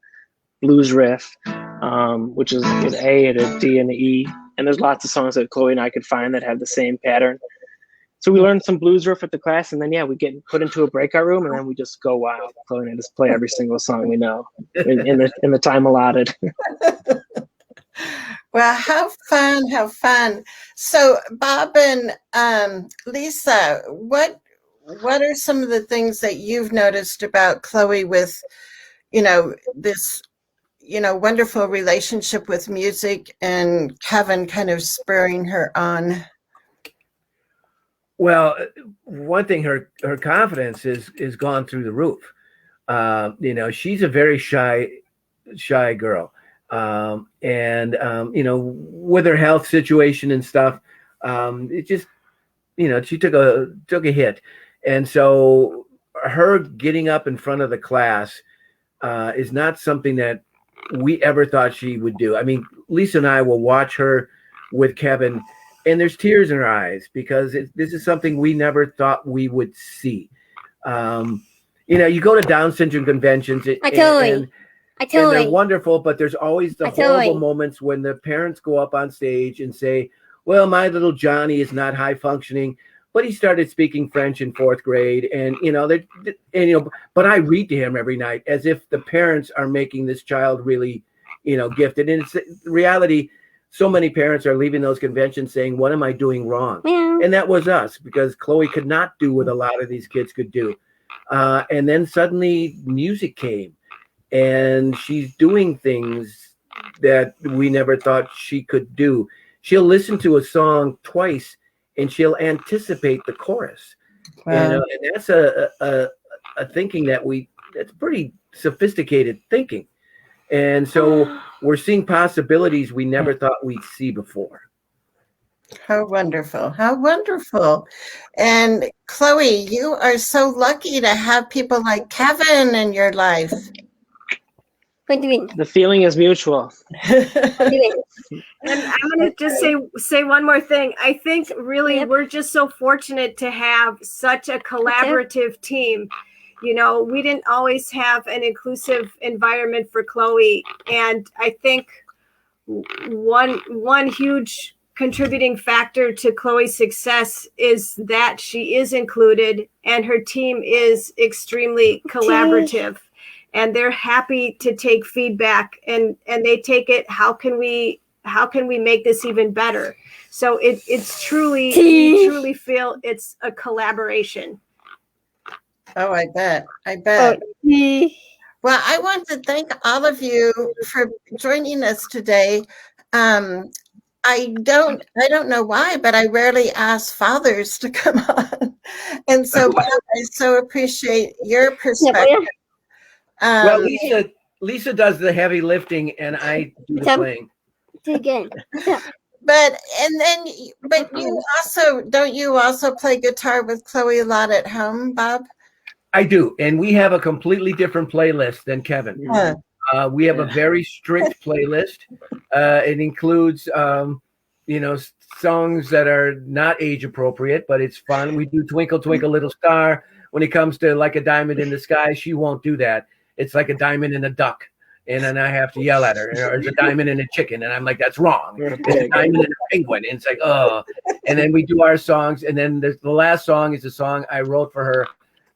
blues riff, which is an A and a D and an E. And there's lots of songs that Chloe and I could find that have the same pattern. So we learned some blues riff at the class, and then we get put into a breakout room, and then we just go wild. Chloe and I just play every single song we know in the time allotted. Well, how fun. So Bob and Lisa, what are some of the things that you've noticed about Chloe with, this, wonderful relationship with music and Kevin kind of spurring her on? Well, one thing, her confidence is gone through the roof. She's a very shy girl. With her health situation and stuff, it just, she took a hit. And so her getting up in front of the class is not something that we ever thought she would do. I mean, Lisa and I will watch her with Kevin, and there's tears in her eyes because this is something we never thought we would see. You go to Down syndrome conventions, and they're wonderful, but there's always the horrible moments when the parents go up on stage and say, well, my little Johnny is not high functioning, but he started speaking French in 4th grade. But I read to him every night as if the parents are making this child really, gifted. And it's the reality. So many parents are leaving those conventions saying, what am I doing wrong? Yeah. And that was us, because Chloe could not do what a lot of these kids could do. And then suddenly music came. And she's doing things that we never thought she could do. She'll listen to a song twice and she'll anticipate the chorus. Wow. And that's a thinking that's pretty sophisticated thinking. And so we're seeing possibilities we never thought we'd see before. How wonderful. How wonderful. And Chloe, you are so lucky to have people like Kevin in your life. What do you mean? The feeling is mutual. And I want to just say one more thing. I think really we're just so fortunate to have such a collaborative team. We didn't always have an inclusive environment for Chloe. And I think one huge contributing factor to Chloe's success is that she is included and her team is extremely collaborative. And they're happy to take feedback, and they take it. How can we make this even better? So it's truly, we truly feel it's a collaboration. Oh, I bet. Well, I want to thank all of you for joining us today. I don't know why, but I rarely ask fathers to come on, and so Bob, I so appreciate your perspective. Well, Lisa does the heavy lifting, and I do the playing. Again. But you also play guitar with Chloe a lot at home, Bob? I do, and we have a completely different playlist than Kevin. We have a very strict playlist. It includes, songs that are not age appropriate, but it's fun. We do Twinkle, Twinkle, Little Star. When it comes to Like a Diamond in the Sky, she won't do that. It's like a diamond in a duck. And then I have to yell at her. Or it's a diamond in a chicken. And I'm like, that's wrong. It's a diamond in a penguin. And it's like, oh. And then we do our songs. And then the last song is a song I wrote for her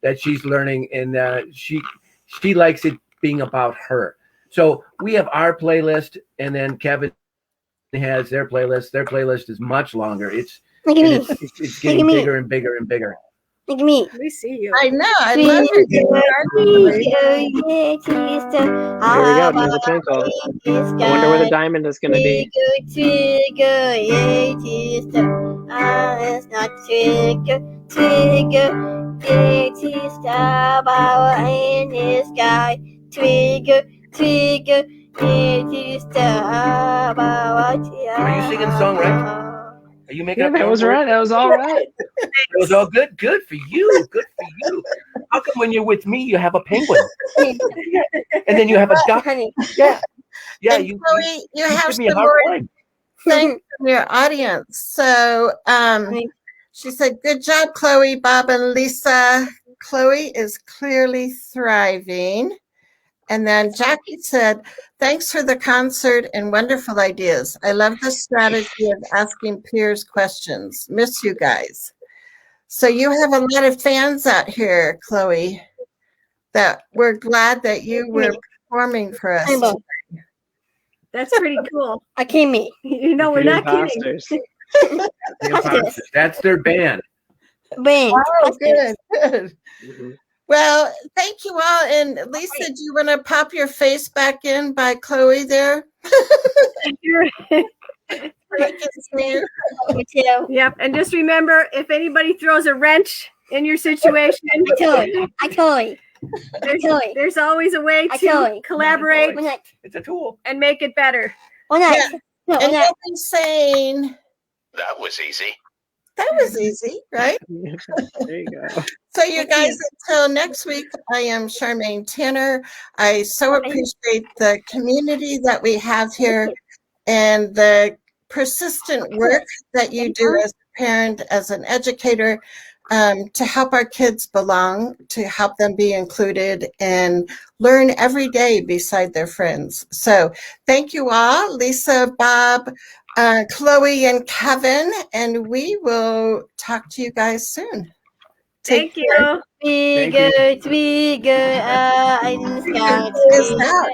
that she's learning. And she likes it being about her. So we have our playlist, and then Kevin has their playlist. Their playlist is much longer. It's getting bigger and bigger and bigger. Look at me. We see you. I know. I love it. Here we go. Another twinkle. I wonder where the diamond is going to be. Are you singing the song right? Are you making up that was right. That was all right. It was all good. Good for you. Good for you. How come when you're with me, you have a penguin, and then you have a duck? Yeah, yeah. And Chloe, you have give me a some hard more time. thanks from your audience. So she said, good job, Chloe, Bob, and Lisa. Chloe is clearly thriving. And then Jackie said, thanks for the concert and wonderful ideas. I love the strategy of asking peers questions. Miss you guys. So you have a lot of fans out here, Chloe, that we're glad that you were performing for us. That's pretty cool. I came me. You know, we're not kidding. The Imposters. That's their band. Bang. Oh, good, good. Mhm. Well, thank you all. And Lisa, do you want to pop your face back in by Chloe there? Yep. And just remember, if anybody throws a wrench in your situation, I totally. there's always a way to collaborate It's a tool. and make it better. And you'll be saying, That was easy. that was easy, right? There you go. So you guys, until next week, I am Charmaine Tanner. I so appreciate the community that we have here and the persistent work that you do as a parent, as an educator, to help our kids belong, to help them be included and learn every day beside their friends. So thank you all, Lisa, Bob, Chloe, and Kevin, and we will talk to you guys soon. Thank you. Be good, be good. Is out.